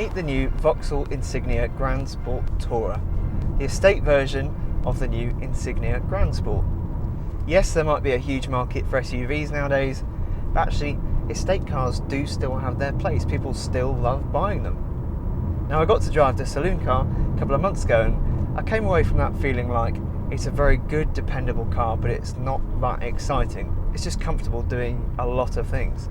Meet the new Vauxhall Insignia Grand Sport Tourer, the estate version of the new Insignia Grand Sport. Yes, there might be a huge market for SUVs nowadays, but actually estate cars do still have their place. People still love buying them. Now, I got to drive the saloon car a couple of months ago and I came away from that feeling like it's a very good, dependable car, but it's not that exciting. It's just comfortable doing a lot of things.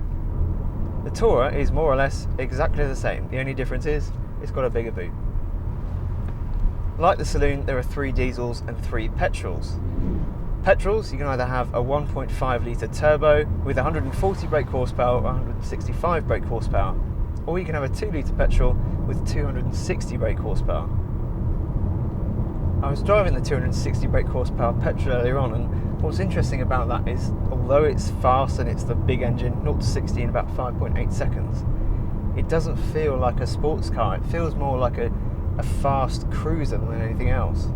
The Tourer is more or less exactly the same. The only difference is it's got a bigger boot. Like the saloon, there are 3 diesels and 3 petrols. Petrols, you can either have a 1.5 litre turbo with 140 brake horsepower or 165 brake horsepower, or you can have a 2 litre petrol with 260 brake horsepower. I was driving the 260 brake horsepower petrol earlier on, and what's interesting about that is, although it's fast and it's the big engine, 0 to 60 in about 5.8 seconds, it doesn't feel like a sports car. It feels more like a fast cruiser than anything else.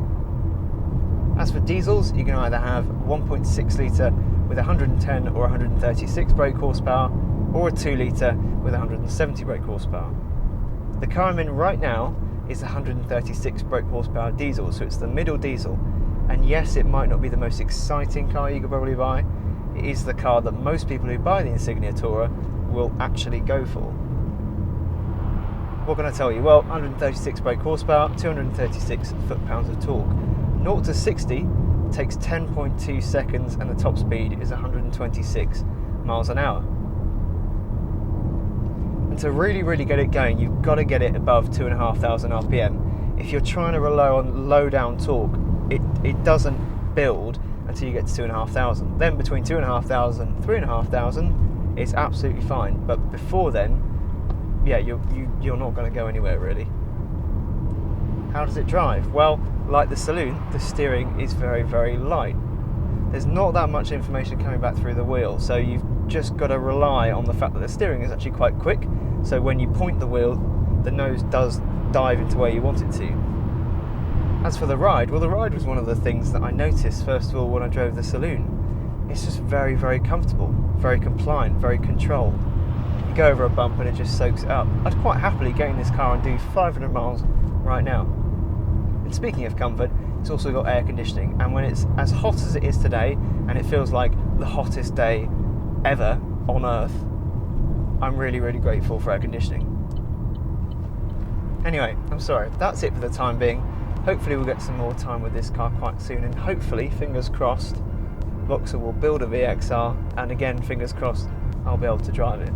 As for diesels, you can either have 1.6 litre with 110 or 136 brake horsepower, or a 2 litre with 170 brake horsepower. The car I'm in right now is 136 brake horsepower diesel, so it's the middle diesel. And yes, it might not be the most exciting car you could probably buy. It is the car that most people who buy the Insignia Tourer will actually go for. What can I tell you? Well, 136 brake horsepower, 236 foot-pounds of torque. 0 to 60 takes 10.2 seconds and the top speed is 126 miles an hour. And to really get it going, you've got to get it above 2,500 RPM. If you're trying to rely on low down torque, it doesn't build until you get to 2,500. Then between 2,500 and 3,500, it's absolutely fine. But before then, yeah, you're not going to go anywhere really. How does it drive? Well, like the saloon, the steering is very light. There's not that much information coming back through the wheel, so you've just got to rely on the fact that the steering is actually quite quick, so when you point the wheel, the nose does dive into where you want it to. As for the ride, well, the ride was one of the things that I noticed first of all when I drove the saloon. It's just very comfortable, very compliant, very controlled. You go over a bump and it just soaks it up. I'd quite happily get in this car and do 500 miles right now. And speaking of comfort, it's also got air conditioning, and when it's as hot as it is today, and it feels like the hottest day ever on Earth, I'm really grateful for air conditioning. Anyway, I'm sorry, that's it for the time being. Hopefully we'll get some more time with this car quite soon, and hopefully, fingers crossed, Vauxhall will build a VXR, and again, fingers crossed, I'll be able to drive it.